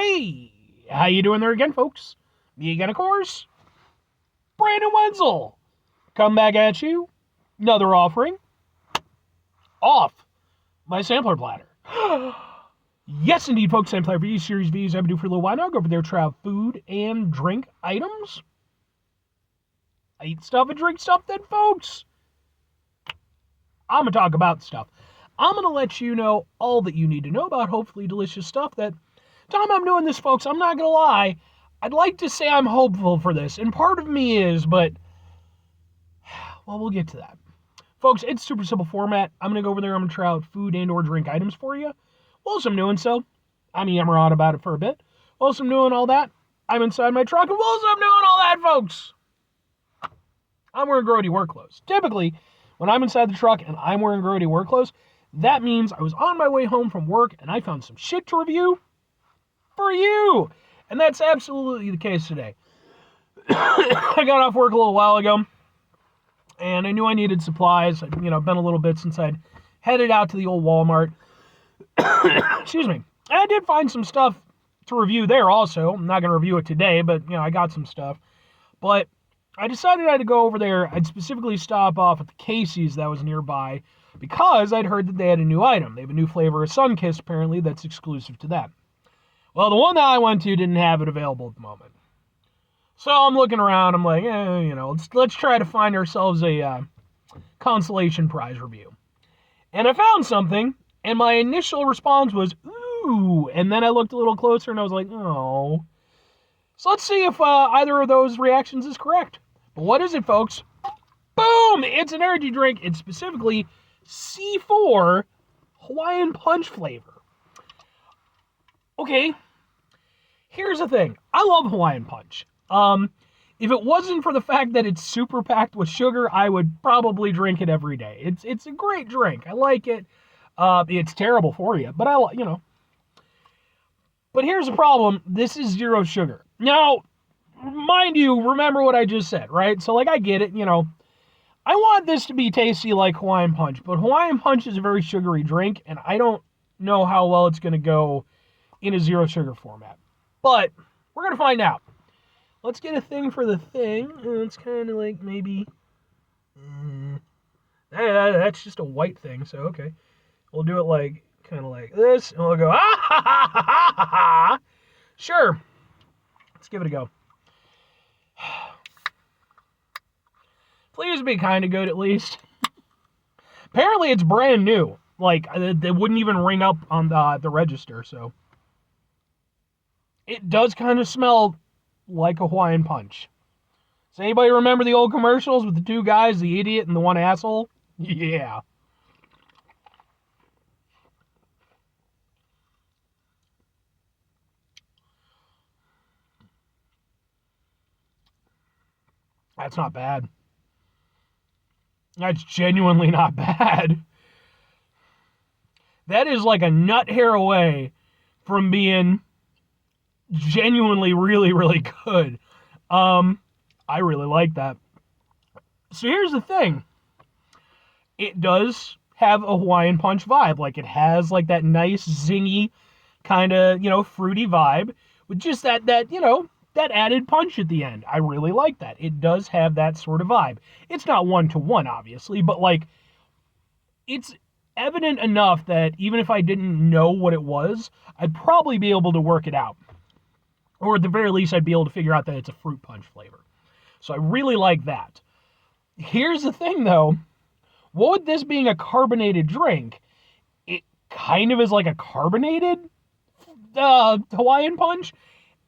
Hey, how you doing there again, folks? Me again, of course. Brandon Wenzel. Come back at you. Another offering. Off my sampler platter. Yes, indeed, folks. Sampler V, Series V's. I've been doing for a little while now. Go over there, try out food and drink items. I eat stuff and drink stuff then, folks. I'm going to talk about stuff. I'm going to let you know all that you need to know about hopefully delicious stuff that time I'm doing this, folks, I'm not going to lie. I'd like to say I'm hopeful for this, and part of me is, but, well, we'll get to that. Folks, it's super simple format. I'm going to go over there. I'm going to try out food and or drink items for you. Whilst I'm doing so, I'm yammering on about it for a bit. Whilst I'm doing all that, I'm inside my truck, and whilst I'm doing all that, folks, I'm wearing grody work clothes. Typically, when I'm inside the truck and I'm wearing grody work clothes, that means I was on my way home from work and I found some shit to review for you. And that's absolutely the case today. I got off work a little while ago, and I knew I needed supplies. I'd, been a little bit since I'd headed out to the old Walmart. Excuse me. And I did find some stuff to review there also. I'm not going to review it today, but, I got some stuff. But I decided I had to go over there. I'd specifically stop off at the Casey's that was nearby because I'd heard that they had a new item. They have a new flavor of Sunkist, apparently, that's exclusive to them. Well, the one that I went to didn't have it available at the moment. So I'm looking around. I'm like, let's try to find ourselves a consolation prize review. And I found something, and my initial response was, ooh. And then I looked a little closer, and I was like, oh. So let's see if either of those reactions is correct. But what is it, folks? Boom! It's an energy drink. It's specifically C4 Hawaiian Punch flavor. Okay, here's the thing. I love Hawaiian Punch. If it wasn't for the fact that it's super packed with sugar, I would probably drink it every day. It's a great drink. I like it. It's terrible for you, but But here's the problem. This is zero sugar. Now, mind you, remember what I just said, right? So, I get it, I want this to be tasty like Hawaiian Punch, but Hawaiian Punch is a very sugary drink, and I don't know how well it's going to go in a zero sugar format. But we're going to find out. Let's get a thing for the thing. It's kind of like maybe... that's just a white thing, so okay. We'll do it kind of like this, and we'll go, ah, ha, ha, ha, ha, ha. Sure. Let's give it a go. Please be kind of good at least. Apparently it's brand new. They wouldn't even ring up on the register, so... It does kind of smell like a Hawaiian Punch. Does anybody remember the old commercials with the two guys, the idiot and the one asshole? Yeah. That's not bad. That's genuinely not bad. That is like a nut hair away from being genuinely really, really good. I really like that. So here's the thing. It does have a Hawaiian Punch vibe. It has that nice zingy kind of, fruity vibe with just that added punch at the end. I really like that. It does have that sort of vibe. It's not one-to-one, obviously, but it's evident enough that even if I didn't know what it was, I'd probably be able to work it out. Or at the very least, I'd be able to figure out that it's a fruit punch flavor. So I really like that. Here's the thing, though. What with this being a carbonated drink, it kind of is like a carbonated Hawaiian Punch.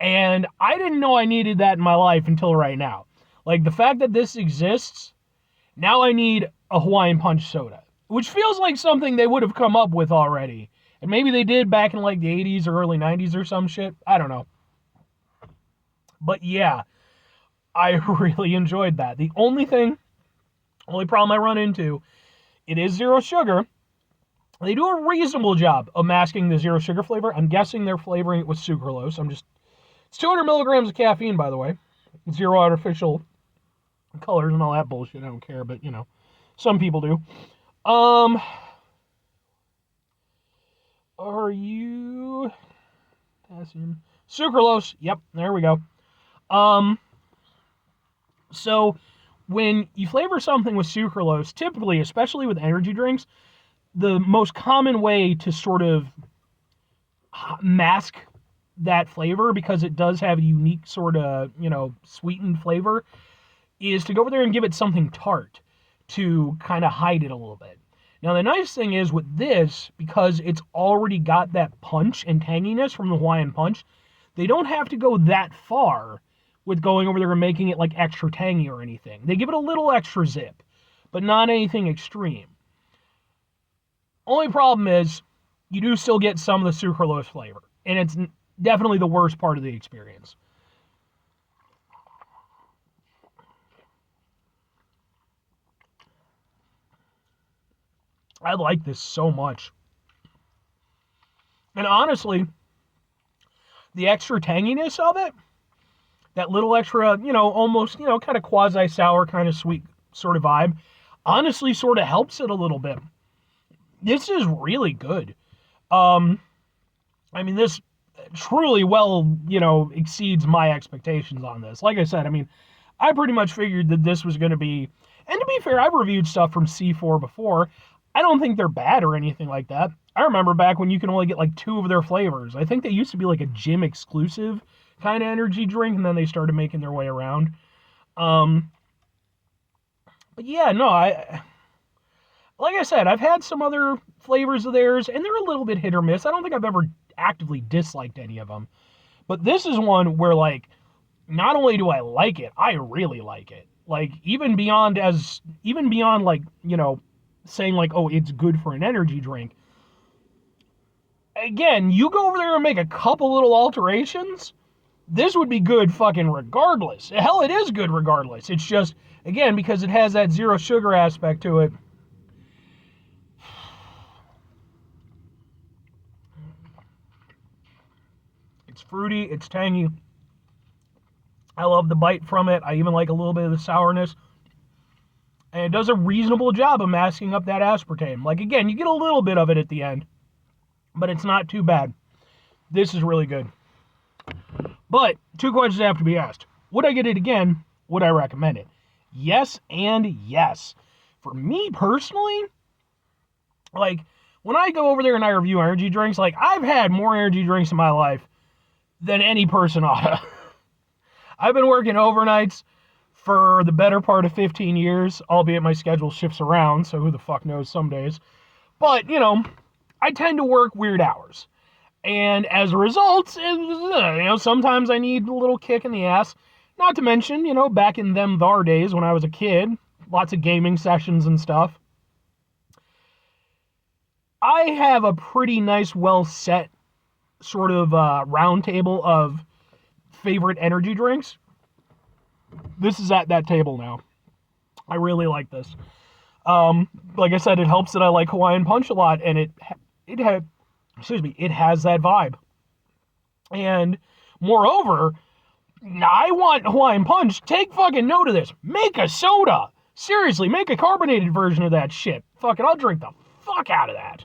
And I didn't know I needed that in my life until right now. The fact that this exists, now I need a Hawaiian Punch soda. Which feels like something they would have come up with already. And maybe they did back in the 80s or early 90s or some shit. I don't know. But yeah, I really enjoyed that. The only problem I run into, it is zero sugar. They do a reasonable job of masking the zero sugar flavor. I'm guessing they're flavoring it with sucralose. It's 200 milligrams of caffeine, by the way. Zero artificial colors and all that bullshit. I don't care, but, some people do. Are you... Potassium. Sucralose. Yep, there we go. So when you flavor something with sucralose, typically, especially with energy drinks, the most common way to sort of mask that flavor, because it does have a unique sort of, sweetened flavor, is to go over there and give it something tart to kind of hide it a little bit. Now, the nice thing is with this, because it's already got that punch and tanginess from the Hawaiian Punch, they don't have to go that far with going over there and making it like extra tangy or anything. They give it a little extra zip, but not anything extreme. Only problem is you do still get some of the sucralose flavor, and it's definitely the worst part of the experience. I like this so much. And honestly, the extra tanginess of it, that little extra, almost, kind of quasi-sour, kind of sweet sort of vibe, honestly sort of helps it a little bit. This is really good. This truly well, exceeds my expectations on this. Like I said, I pretty much figured that this was going to be, and to be fair, I've reviewed stuff from C4 before. I don't think they're bad or anything like that. I remember back when you can only get like 2 of their flavors. I think they used to be like a gym exclusive kind of energy drink, and then they started making their way around. But yeah, no, like I said, I've had some other flavors of theirs, and they're a little bit hit or miss. I don't think I've ever actively disliked any of them. But this is one where, like, not only do I like it, I really like it. Like, even beyond, like, saying, like, oh, it's good for an energy drink. Again, you go over there and make a couple little alterations, this would be good fucking regardless. Hell, it is good regardless. It's just, again, because it has that zero sugar aspect to it. It's fruity, it's tangy. I love the bite from it. I even like a little bit of the sourness. And it does a reasonable job of masking up that aspartame. Like, again, you get a little bit of it at the end, but it's not too bad. This is really good. But 2 questions have to be asked. Would I get it again? Would I recommend it? Yes and yes. For me personally, like, when I go over there and I review energy drinks, like, I've had more energy drinks in my life than any person ought to. I've been working overnights for the better part of 15 years, albeit my schedule shifts around, so who the fuck knows some days. But, I tend to work weird hours. And as a result, sometimes I need a little kick in the ass. Not to mention, back in them thar days when I was a kid, lots of gaming sessions and stuff. I have a pretty nice, well-set sort of round table of favorite energy drinks. This is at that table now. I really like this. Like I said, it helps that I like Hawaiian Punch a lot, and it has that vibe. And moreover, I want Hawaiian Punch. Take fucking note of this. Make a soda. Seriously, make a carbonated version of that shit. Fuck it, I'll drink the fuck out of that.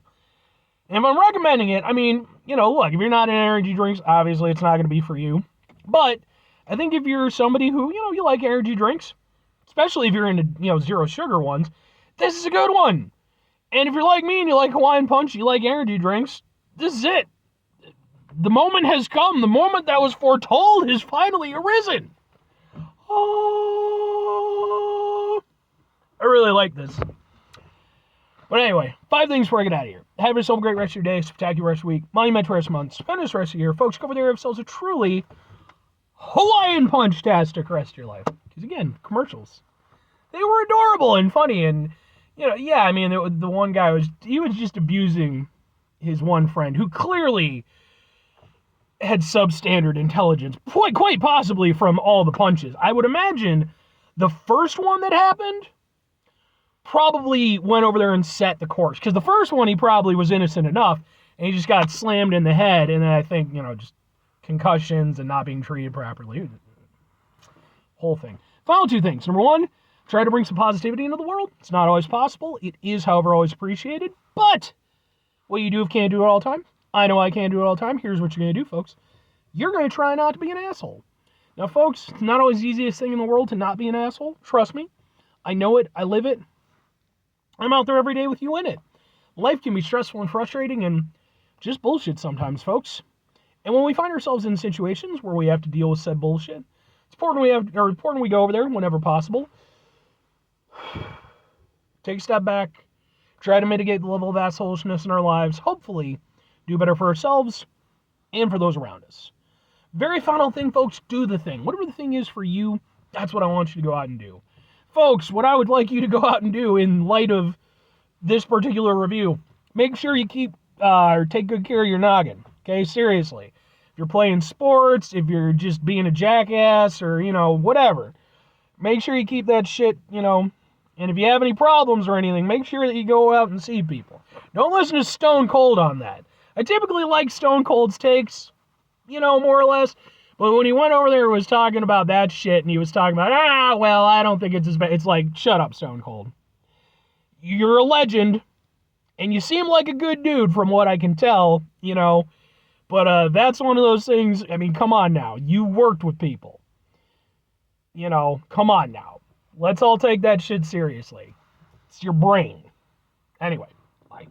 And if I'm recommending it, look, if you're not in energy drinks, obviously it's not going to be for you. But I think if you're somebody who, you like energy drinks, especially if you're into, zero sugar ones, this is a good one. And if you're like me and you like Hawaiian Punch, you like energy drinks, this is it. The moment has come. The moment that was foretold has finally arisen. Oh, I really like this. But anyway, 5 things before I get out of here. Have yourself a great rest of your day, spectacular rest of the week, monumental rest of the month, stupendous rest of the year. Folks, go over there and have yourselves a truly Hawaiian Punch-tastic rest of your life. Because again, commercials, they were adorable and funny. And, the one guy was just abusing his one friend who clearly had substandard intelligence, quite possibly from all the punches. I would imagine the first one that happened probably went over there and set the course. Because the first one, he probably was innocent enough, and he just got slammed in the head, and then I think, just concussions and not being treated properly. Whole thing. Final 2 things. Number 1, try to bring some positivity into the world. It's not always possible. It is, however, always appreciated. But what you do if can't do it all the time, I know I can't do it all the time. Here's what you're going to do, folks. you're going to try not to be an asshole. Now, folks, it's not always the easiest thing in the world to not be an asshole. Trust me. I know it. I live it. I'm out there every day with you in it. Life can be stressful and frustrating and just bullshit sometimes, folks. And when we find ourselves in situations where we have to deal with said bullshit, it's important we go over there whenever possible. Take a step back, try to mitigate the level of assholishness in our lives, hopefully do better for ourselves and for those around us. Very final thing, folks, do the thing. Whatever the thing is for you, that's what I want you to go out and do. Folks, what I would like you to go out and do in light of this particular review, make sure you keep or take good care of your noggin. Okay, seriously. If you're playing sports, if you're just being a jackass or, whatever, make sure you keep that shit, and if you have any problems or anything, make sure that you go out and see people. Don't listen to Stone Cold on that. I typically like Stone Cold's takes, more or less. But when he went over there and was talking about that shit, and he was talking about, I don't think it's as bad. It's like, shut up, Stone Cold. You're a legend, and you seem like a good dude from what I can tell, But that's one of those things, I mean, come on now. You worked with people. Come on now. Let's all take that shit seriously. It's your brain. Anyway, bye.